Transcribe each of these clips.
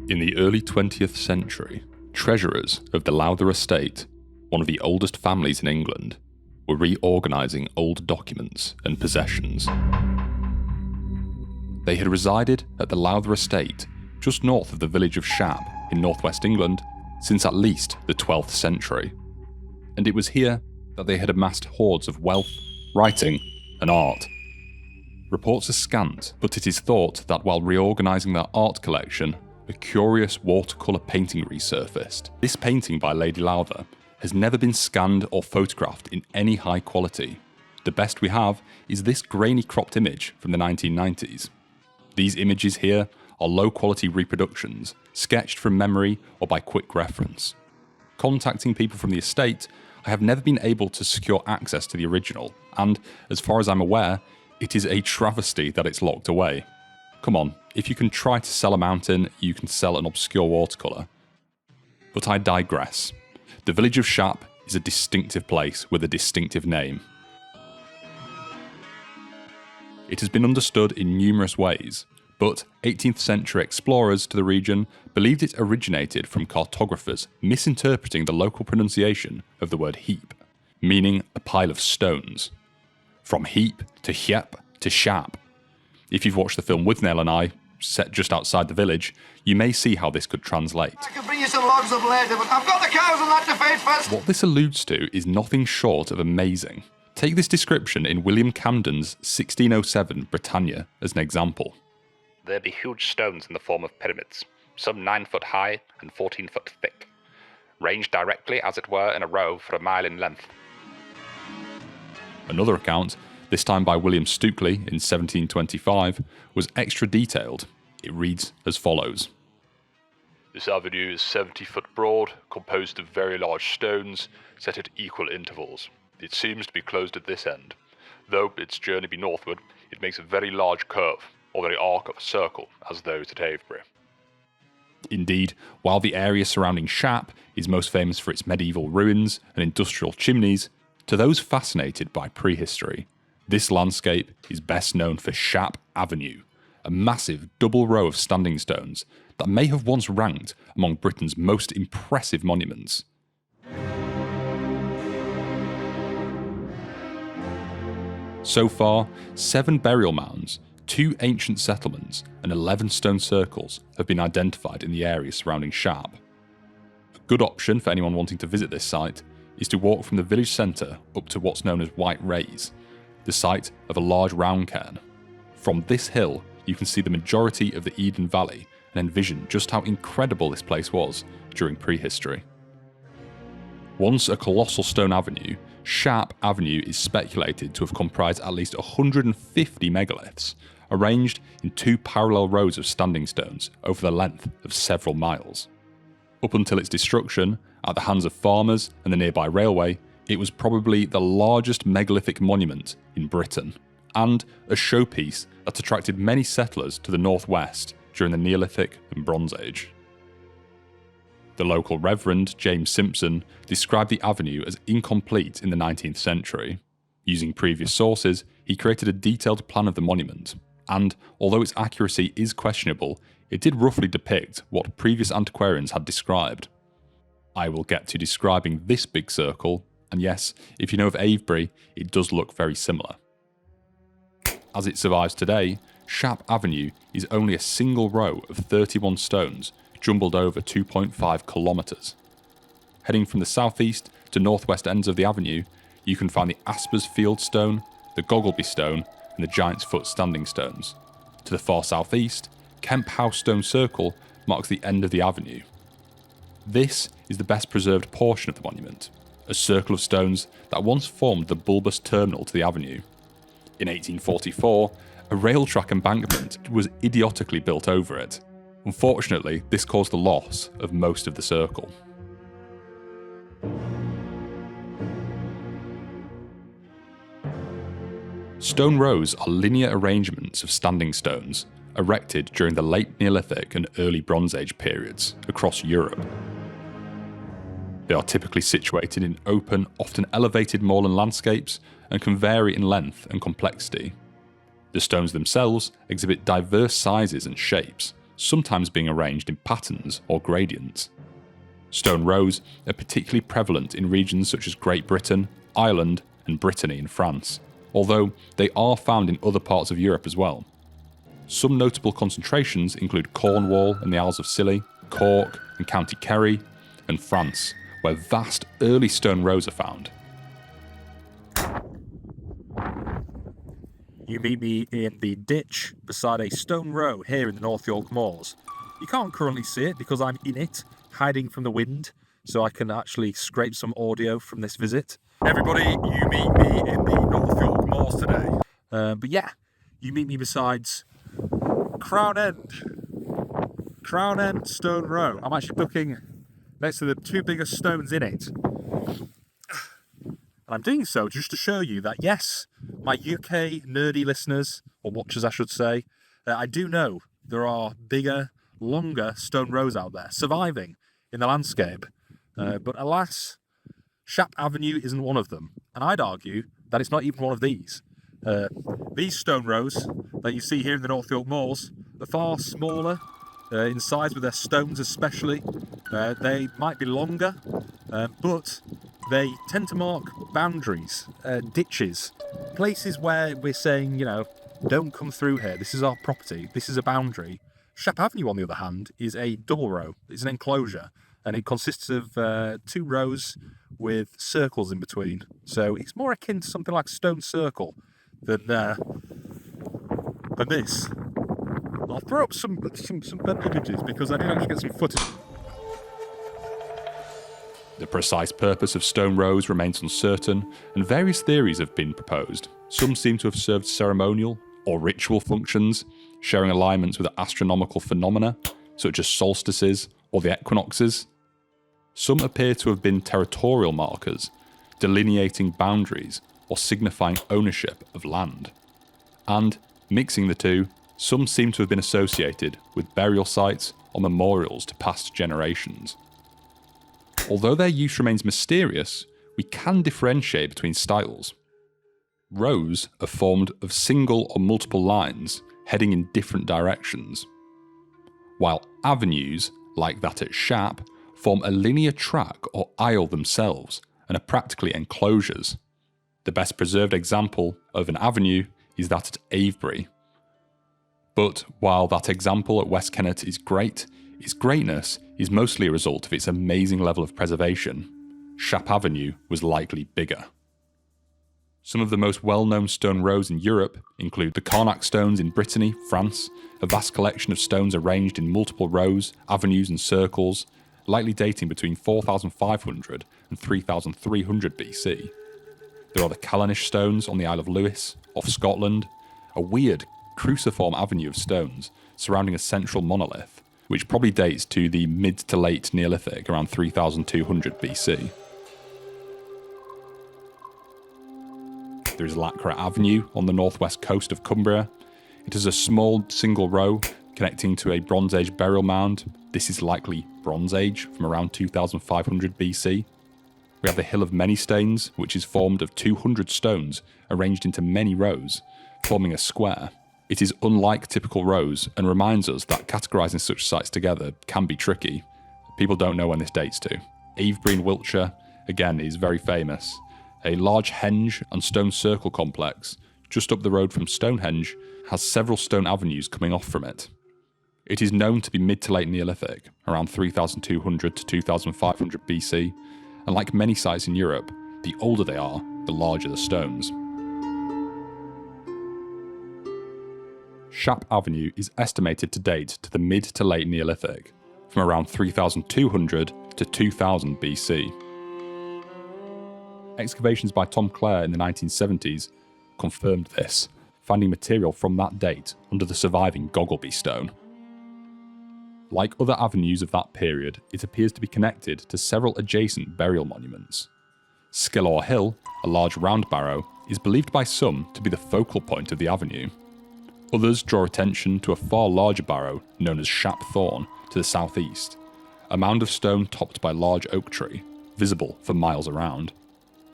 In the early 20th century, treasurers of the Lowther estate, one of the oldest families in England, were reorganising old documents and possessions. They had resided at the Lowther estate just north of the village of Shap in northwest England since at least the 12th century, and it was here that they had amassed hoards of wealth, writing and art. Reports are scant, but it is thought that while reorganising their art collection, a curious watercolor painting resurfaced. This painting by Lady Lowther has never been scanned or photographed in any high quality. The best we have is this grainy cropped image from the 1990s. These images here are low quality reproductions, sketched from memory or by quick reference. Contacting people from the estate, I have never been able to secure access to the original, and as far as I'm aware, it is a travesty that it's locked away. Come on, if you can try to sell a mountain, you can sell an obscure watercolour. But I digress. The village of Shap is a distinctive place with a distinctive name. It has been understood in numerous ways, but 18th century explorers to the region believed it originated from cartographers misinterpreting the local pronunciation of the word heap, meaning a pile of stones. From heap to Hjep to Shap. If you've watched the film With Nail and I, set just outside the village, you may see how this could translate. I can bring you some logs up later, but I've got the cows and that to feed first. What this alludes to is nothing short of amazing. Take this description in William Camden's 1607 Britannia as an example. There be huge stones in the form of pyramids, some 9 foot high and 14 foot thick, ranged directly, as it were, in a row for a mile in length. Another account, this time by William Stukeley in 1725, was extra detailed. It reads as follows. This avenue is 70 foot broad, composed of very large stones, set at equal intervals. It seems to be closed at this end. Though its journey be northward, it makes a very large curve, or very arc of a circle, as those at Avebury. Indeed, while the area surrounding Shap is most famous for its medieval ruins and industrial chimneys, to those fascinated by prehistory, this landscape is best known for Shap Avenue, a massive double row of standing stones that may have once ranked among Britain's most impressive monuments. So far, 7 burial mounds, 2 ancient settlements and 11 stone circles have been identified in the area surrounding Shap. A good option for anyone wanting to visit this site is to walk from the village centre up to what's known as White Raise, the site of a large round cairn. From this hill, you can see the majority of the Eden Valley and envision just how incredible this place was during prehistory. Once a colossal stone avenue, Shap Avenue is speculated to have comprised at least 150 megaliths, arranged in 2 parallel rows of standing stones over the length of several miles. Up until its destruction, at the hands of farmers and the nearby railway, it was probably the largest megalithic monument in Britain, and a showpiece that attracted many settlers to the northwest during the Neolithic and Bronze Age. The local Reverend James Simpson described the avenue as incomplete in the 19th century. Using previous sources, he created a detailed plan of the monument, and although its accuracy is questionable, it did roughly depict what previous antiquarians had described. I will get to describing this big circle, and yes, if you know of Avebury, it does look very similar. As it survives today, Shap Avenue is only a single row of 31 stones jumbled over 2.5 kilometres. Heading from the southeast to northwest ends of the avenue, you can find the Asper's Field Stone, the Goggleby Stone, and the Giant's Foot Standing Stones. To the far southeast, Kemp House Stone Circle marks the end of the avenue. This is the best preserved portion of the monument, a circle of stones that once formed the bulbous terminal to the avenue. In 1844, a rail track embankment was idiotically built over it. Unfortunately, this caused the loss of most of the circle. Stone rows are linear arrangements of standing stones erected during the late Neolithic and early Bronze Age periods across Europe. They are typically situated in open, often elevated moorland landscapes and can vary in length and complexity. The stones themselves exhibit diverse sizes and shapes, sometimes being arranged in patterns or gradients. Stone rows are particularly prevalent in regions such as Great Britain, Ireland, and Brittany in France, although they are found in other parts of Europe as well. Some notable concentrations include Cornwall and the Isles of Scilly, Cork and County Kerry, and France, where vast early stone rows are found. You meet me in the ditch beside a stone row here in the North York Moors. You can't currently see it because I'm in it, hiding from the wind, so I can actually scrape some audio from this visit. Everybody, you meet me in the North York Moors today. But yeah, you meet me beside Crown End Stone Row. I'm actually looking next to the two biggest stones in it. And I'm doing so just to show you that, yes, my UK nerdy listeners, or watchers I should say, I do know there are bigger, longer stone rows out there, surviving in the landscape. But alas, Shap Avenue isn't one of them. And I'd argue that it's not even one of these. These stone rows that you see here in the North York Moors are far smaller in size, with their stones especially. They might be longer, but they tend to mark boundaries, ditches, places where we're saying, you know, don't come through here, this is our property, this is a boundary. Shap Avenue, on the other hand, is a double row. It's an enclosure, and it consists of two rows with circles in between. So it's more akin to something like Stone Circle than this. I'll throw up some images because I did actually get some footage. The precise purpose of stone rows remains uncertain, and various theories have been proposed. Some seem to have served ceremonial or ritual functions, sharing alignments with astronomical phenomena, such as solstices or the equinoxes. Some appear to have been territorial markers, delineating boundaries or signifying ownership of land. And, mixing the two, some seem to have been associated with burial sites or memorials to past generations. Although their use remains mysterious, we can differentiate between styles. Rows are formed of single or multiple lines heading in different directions, while avenues, like that at Shap, form a linear track or aisle themselves and are practically enclosures. The best preserved example of an avenue is that at Avebury. But while that example at West Kennet is great, its greatness is mostly a result of its amazing level of preservation. Shap Avenue was likely bigger. Some of the most well-known stone rows in Europe include the Carnac stones in Brittany, France, a vast collection of stones arranged in multiple rows, avenues and circles, likely dating between 4500 and 3300 BC. There are the Callanish stones on the Isle of Lewis, off Scotland, a weird cruciform avenue of stones surrounding a central monolith, which probably dates to the mid to late Neolithic, around 3200 BC. There is Clare Avenue on the northwest coast of Cumbria. It is a small single row connecting to a Bronze Age burial mound. This is likely Bronze Age, from around 2500 BC. We have the Hill of Many Stains, which is formed of 200 stones arranged into many rows, forming a square. It is unlike typical rows and reminds us that categorising such sites together can be tricky. People don't know when this dates to. Avebury in Wiltshire, again, is very famous. A large henge and stone circle complex, just up the road from Stonehenge, has several stone avenues coming off from it. It is known to be mid to late Neolithic, around 3200 to 2500 BC, and like many sites in Europe, the older they are, the larger the stones. Shap Avenue is estimated to date to the mid to late Neolithic, from around 3200 to 2000 BC. Excavations by Tom Clare in the 1970s confirmed this, finding material from that date under the surviving Goggleby stone. Like other avenues of that period, it appears to be connected to several adjacent burial monuments. Skillor Hill, a large round barrow, is believed by some to be the focal point of the avenue. Others draw attention to a far larger barrow known as Shap Thorn to the southeast, a mound of stone topped by a large oak tree, visible for miles around.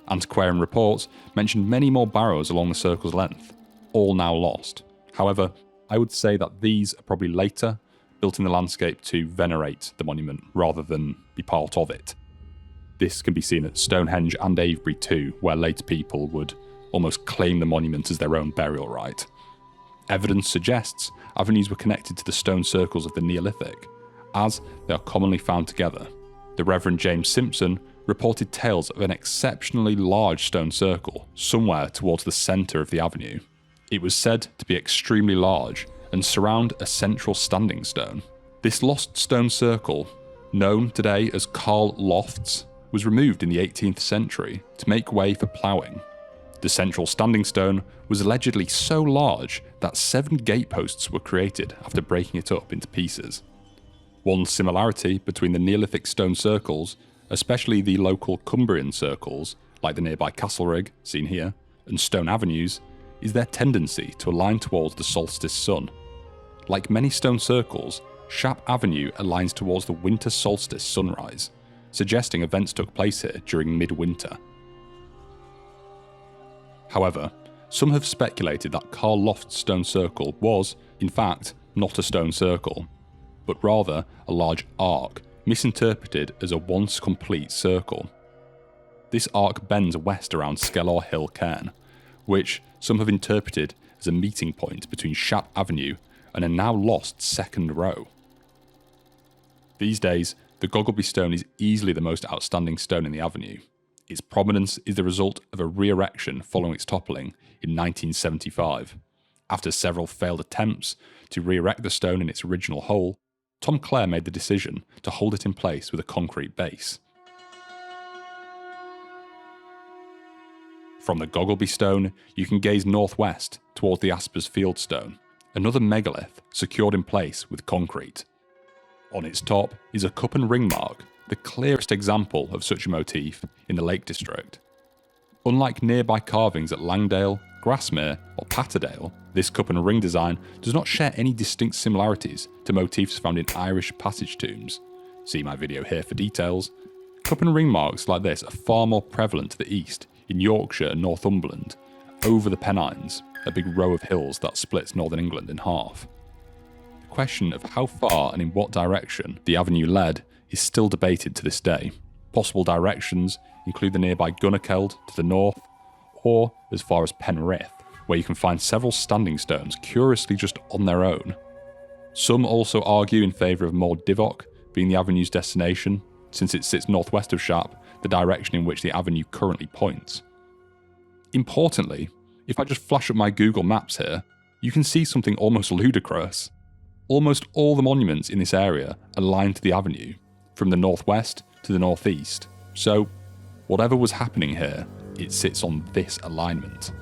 Antiquarian reports mention many more barrows along the circle's length, all now lost. However, I would say that these are probably later, built in the landscape to venerate the monument rather than be part of it. This can be seen at Stonehenge and Avebury too, where later people would almost claim the monument as their own burial right. Evidence suggests avenues were connected to the stone circles of the Neolithic, as they are commonly found together. The Reverend James Simpson reported tales of an exceptionally large stone circle somewhere towards the centre of the avenue. It was said to be extremely large and surround a central standing stone. This lost stone circle, known today as Carl Lofts, was removed in the 18th century to make way for ploughing. The central standing stone was allegedly so large that 7 gateposts were created after breaking it up into pieces. One similarity between the Neolithic stone circles, especially the local Cumbrian circles, like the nearby Castlerigg, seen here, and stone avenues, is their tendency to align towards the solstice sun. Like many stone circles, Shap Avenue aligns towards the winter solstice sunrise, suggesting events took place here during midwinter. However, some have speculated that Carl Loft's stone circle was, in fact, not a stone circle, but rather a large arc, misinterpreted as a once complete circle. This arc bends west around Skelor Hill Cairn, which some have interpreted as a meeting point between Shap Avenue and a now lost second row. These days, the Goggleby stone is easily the most outstanding stone in the avenue. Its prominence is the result of a re-erection following its toppling in 1975. After several failed attempts to re-erect the stone in its original hole, Tom Clare made the decision to hold it in place with a concrete base. From the Goggleby stone, you can gaze northwest towards the Aspers Field stone, another megalith secured in place with concrete. On its top is a cup and ring mark, the clearest example of such a motif in the Lake District. Unlike nearby carvings at Langdale, Grasmere or Patterdale, this cup and ring design does not share any distinct similarities to motifs found in Irish passage tombs. See my video here for details. Cup and ring marks like this are far more prevalent to the east, in Yorkshire and Northumberland, over the Pennines, a big row of hills that splits northern England in half. The question of how far and in what direction the avenue led is still debated to this day. Possible directions include the nearby Gunnerkeld to the north, or as far as Penrith, where you can find several standing stones curiously just on their own. Some also argue in favour of Mord Divock being the avenue's destination, since it sits northwest of Shap, the direction in which the avenue currently points. Importantly, if I just flash up my Google Maps here, you can see something almost ludicrous. Almost all the monuments in this area align to the avenue, from the northwest to the northeast, so whatever was happening here, it sits on this alignment.